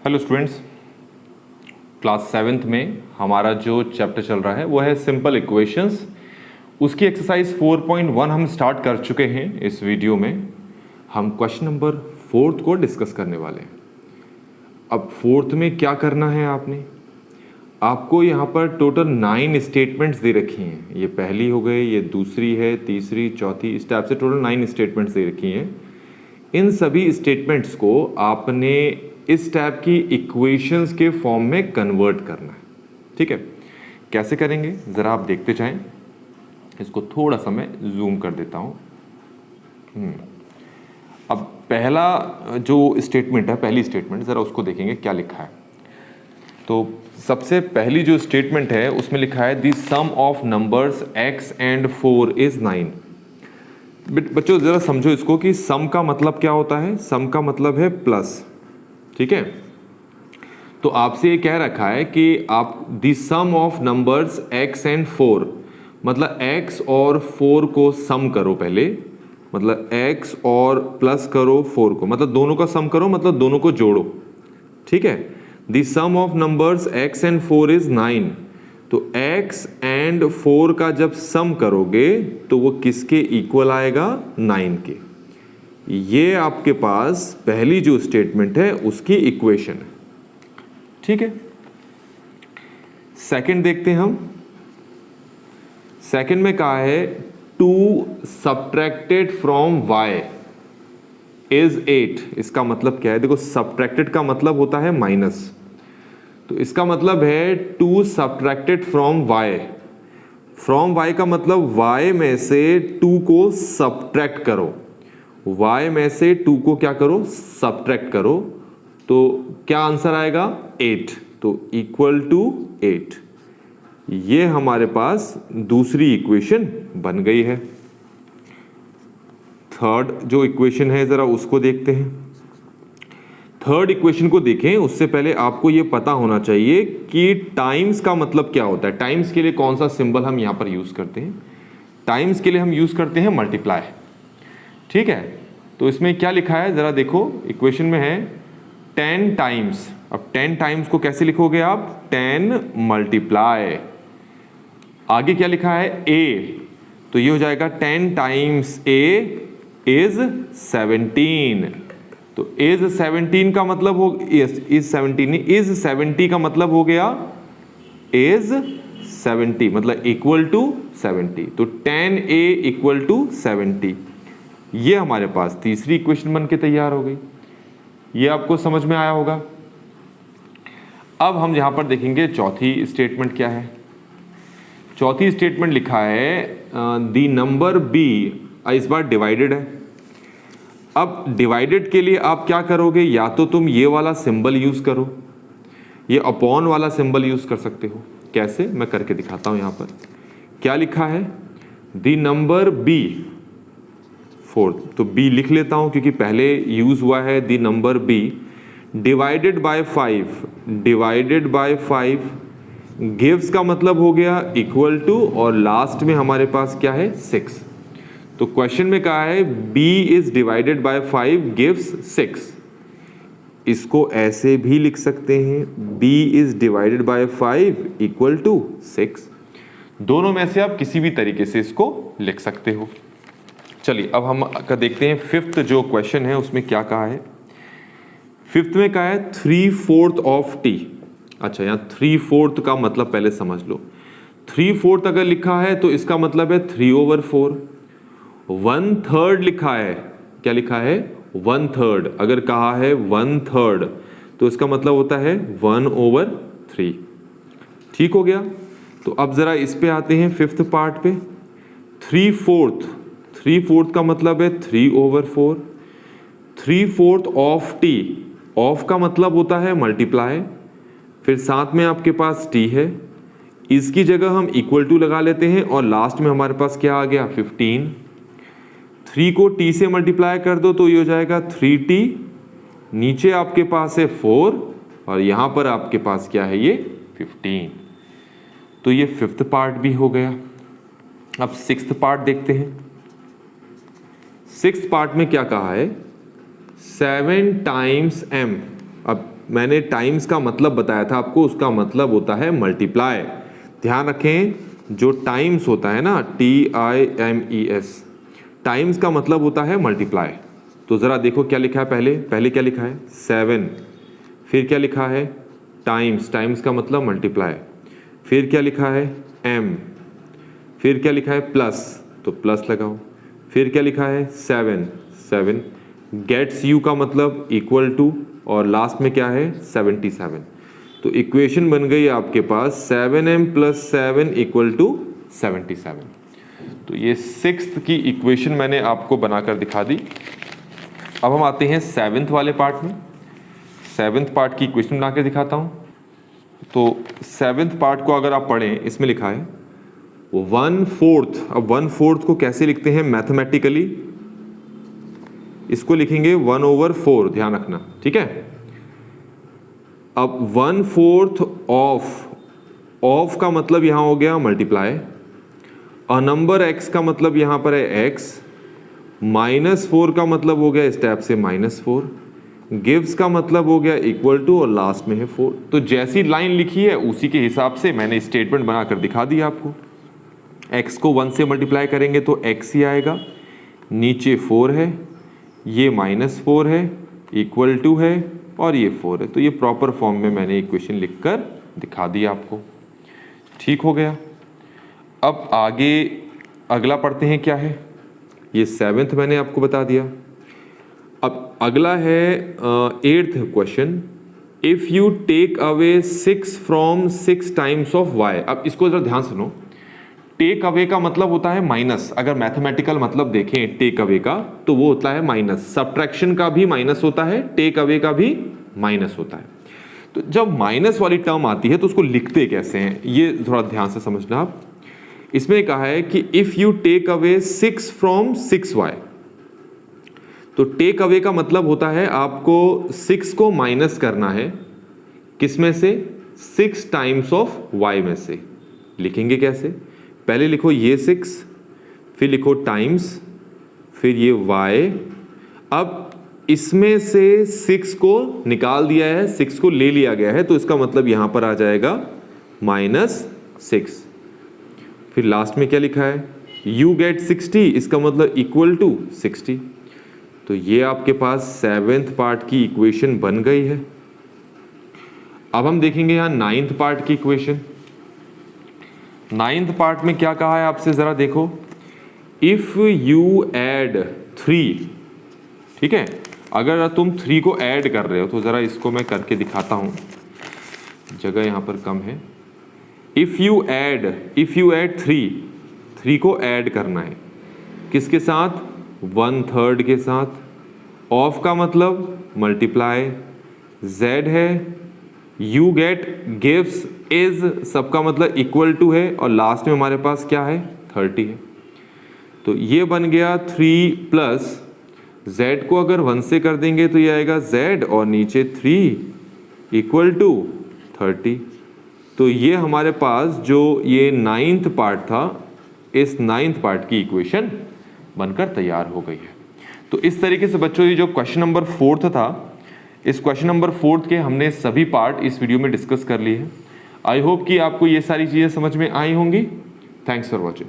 Hello students, class 7th में हमारा जो चैप्टर चल रहा है वो है सिंपल इक्वेशंस। उसकी एक्सरसाइज 4.1 हम स्टार्ट कर चुके हैं। इस वीडियो में हम क्वेश्चन नंबर 4 को डिस्कस करने वाले हैं। अब 4 में क्या करना है, आपको यहाँ पर टोटल 9 स्टेटमेंट्स दे रखी हैं। ये पहली हो गई, ये दूसरी है, तीसरी, चौथी, इस टाइप से टोटल 9 स्टेटमेंट्स दे रखी हैं। इन सभी स्टेटमेंट्स को आपने इस टाइप की इक्वेशंस के फॉर्म में कन्वर्ट करना है। ठीक है, कैसे करेंगे ज़रा आप देखते जाएं। इसको थोड़ा सा मैं जूम कर देता हूं। अब पहला जो स्टेटमेंट है, पहली स्टेटमेंट ज़रा उसको देखेंगे क्या लिखा है। तो सबसे पहली जो स्टेटमेंट है उसमें लिखा है the sum of numbers x and 4 is 9। बच्चों ज़रा समझो इसको कि सम का मतलब क्या होता है। सम का मतलब है प्लस। ठीक है, तो आपसे ये कह रखा है कि आप the sum of numbers x and 4, मतलब x और 4 को सम करो पहले, मतलब x और प्लस करो 4 को, मतलब दोनों का सम करो, मतलब दोनों को जोड़ो। ठीक है, the sum of numbers x and 4 is 9। तो x एंड 4 का जब सम करोगे तो वो किसके इक्वल आएगा? 9 के। ये आपके पास पहली जो स्टेटमेंट है उसकी इक्वेशन है। ठीक है, सेकंड देखते हैं हम। सेकंड में कहा है 2 सब्ट्रैक्टेड फ्रॉम y इज 8। इसका मतलब क्या है? देखो, सब्ट्रैक्टेड का मतलब होता है माइनस, तो इसका मतलब है 2 subtracted from y। From y का मतलब y में से 2 को सब्ट्रैक्ट करो। y में से 2 को क्या करो? सब्ट्रैक्ट करो। तो क्या आंसर आएगा? 8। तो इक्वल टू 8। ये हमारे पास दूसरी इक्वेशन बन गई है। थर्ड जो इक्वेशन है जरा उसको देखते हैं। थर्ड इक्वेशन को देखें उससे पहले आपको ये पता होना चाहिए कि टाइम्स का मतलब क्या होता है। टाइम्स के लिए कौन सा सिंबल हम यहां पर यूज करते हैं? टाइम्स के लिए हम यूज करते हैं मल्टीप्लाई। ठीक है, तो इसमें क्या लिखा है जरा देखो। इक्वेशन में है 10 टाइम्स। अब 10 टाइम्स को कैसे लिखोगे आप? 10 मल्टीप्लाई। आगे क्या लिखा है? a, तो ये हो जाएगा 10 टाइम्स a इज 17। तो इज 17 का मतलब हो इज 17 नहीं, इज 70 का मतलब हो गया इज 70, मतलब इक्वल टू 70। तो 10a इक्वल टू 70। ये हमारे पास तीसरी इक्वेशन बन के तैयार हो गई। ये आपको समझ में आया होगा। अब हम यहां पर देखेंगे चौथी स्टेटमेंट क्या है। चौथी स्टेटमेंट लिखा है द नंबर b, इस बार डिवाइडेड है। अब डिवाइडेड के लिए आप क्या करोगे? या तो तुम ये वाला सिंबल यूज करो, ये अपॉन वाला सिंबल यूज कर सकते हो। कैसे? मैं करके दिखाता हूं। यहां पर क्या लिखा है? द नंबर b 4, तो b लिख लेता हूं क्योंकि पहले यूज हुआ है the number b, divided by 5। Divided by 5 gives का मतलब हो गया इक्वल टू, और लास्ट में हमारे पास क्या है? 6। तो क्वेश्चन में कहा है b is divided by 5 gives 6। इसको ऐसे भी लिख सकते हैं, b is divided by 5 equal to 6। दोनों में से आप किसी भी तरीके से इसको लिख सकते हो। चलिए अब हम देखते हैं फिफ्थ जो क्वेश्चन है उसमें क्या कहा है। फिफ्थ में कहा है 3/4 ऑफ t। अच्छा, यहाँ 3/4 का मतलब पहले समझ लो। 3/4 अगर लिखा है तो इसका मतलब है 3/4। 1/3 लिखा है, क्या लिखा है? 1/3। अगर कहा है 1/3 तो इसका मतलब होता है 1/3। ठीक हो गया। तो अब जरा इस पे आते हैं फिफ्थ पार्ट पे। 3/4 का मतलब है 3/4। 3/4 ऑफ t, ऑफ का मतलब होता है मल्टीप्लाई, फिर साथ में आपके पास t है, इसकी जगह हम इक्वल टू लगा लेते हैं और लास्ट में हमारे पास क्या आ गया? 15। 3 को t से मल्टीप्लाई कर दो तो ये हो जाएगा 3t। नीचे आपके पास है 4 और यहां पर आपके पास क्या है? ये 15। तो ये फिफ्थ पार्ट भी हो गया। अब सिक्स्थ पार्ट देखते हैं। सिक्स्थ पार्ट में क्या कहा है? 7 टाइम्स m। अब मैंने टाइम्स का मतलब बताया था आपको, उसका मतलब होता है मल्टीप्लाई। ध्यान रखें, जो टाइम्स होता है ना, TIMES, टाइम्स का मतलब होता है मल्टीप्लाई। तो ज़रा देखो क्या लिखा है, पहले क्या लिखा है 7, फिर क्या लिखा है टाइम्स, टाइम्स का मतलब मल्टीप्लाई, फिर क्या लिखा है m, फिर क्या लिखा है प्लस, तो प्लस लगाओ, फिर क्या लिखा है 7, 7 गेट्स यू का मतलब इक्वल टू, और लास्ट में क्या है 77। तो इक्वेशन बन गई आपके पास 7m + 7 = 77। तो ये 6th की इक्वेशन मैंने आपको बनाकर दिखा दी। अब हम आते हैं 7th वाले पार्ट में। 7th पार्ट की इक्वेशन बनाकर दिखाता हूँ। तो 7th पार्ट को अगर आप पढ़ें, इसमें लिखा है 1/4। अब 1/4 को कैसे लिखते हैं मैथमेटिकली, इसको लिखेंगे 1/4, ध्यान रखना, ठीक है। अब 1/4 ऑफ का मतलब यहां हो गया मल्टीप्लाई, अ नंबर x का मतलब यहां पर है x, -4 का मतलब हो गया स्टेप से -4, गिव्स का मतलब हो गया इक्वल टू, और लास्ट में है 4। तो जैसी लाइन लिखी है उसी के हिसाब से मैंने स्टेटमेंट बनाकर दिखा दिया आपको। x को 1 से मल्टीप्लाई करेंगे तो x ही आएगा, नीचे 4 है, ये -4 है, इक्वल टू है, और ये 4 है। तो ये प्रॉपर फॉर्म में मैंने इक्वेशन लिखकर दिखा दी आपको। ठीक हो गया। अब आगे अगला पढ़ते हैं, क्या है ये 7th मैंने आपको बता दिया। अब अगला है 8th question, if you take away 6 from 6 times of y। अब इसको जरा ध्यान सुनो, टेक अवे का मतलब होता है माइनस। अगर मैथमेटिकल मतलब देखें टेक अवे का तो वो होता है माइनस। सब्ट्रैक्शन का भी माइनस होता है, टेक अवे का भी माइनस होता है। तो जब माइनस वाली टर्म आती है तो उसको लिखते कैसे हैं, ये थोड़ा ध्यान से समझना आप। इसमें कहा है कि if you take away 6 from 6y, तो टेक अवे का मतलब होता है आपको 6 को माइनस करना है, किसमें से 6 टाइम्स ऑफ y में से। लिखेंगे कैसे, पहले लिखो ये 6, फिर लिखो टाइम्स, फिर ये y। अब इसमें से 6 को निकाल दिया है, 6 को ले लिया गया है, तो इसका मतलब यहां पर आ जाएगा -6। फिर लास्ट में क्या लिखा है, you get 60, इसका मतलब इक्वल टू 60। तो ये आपके पास 7th पार्ट की इक्वेशन बन गई है। अब हम देखेंगे यहां 9th पार्ट की इक्वेशन। 9th पार्ट में क्या कहा है आपसे, जरा देखो, इफ यू ऐड 3, ठीक है, अगर तुम 3 को ऐड कर रहे हो, तो जरा इसको मैं करके दिखाता हूं, जगह यहां पर कम है। इफ यू ऐड 3 को ऐड करना है, किसके साथ, 1/3 के साथ। ऑफ का मतलब मल्टीप्लाई, z है, यू गेट, गिव्स, इज, सबका मतलब इक्वल टू है, और लास्ट में हमारे पास क्या है 30 है। तो ये बन गया 3 प्लस z को अगर 1 से कर देंगे तो ये आएगा z, और नीचे 3 इक्वल टू 30। तो ये हमारे पास जो ये 9th पार्ट था, इस 9th पार्ट की इक्वेशन बनकर तैयार हो गई है। तो इस तरीके से बच्चों, ये जो क्वेश्चन नंबर 4 था, इस क्वेश्चन नंबर 4 के हमने सभी पार्ट इस वीडियो में डिस्कस कर लिए हैं। आई होप कि आपको ये सारी चीज़ें समझ में आई होंगी। Thanks for watching.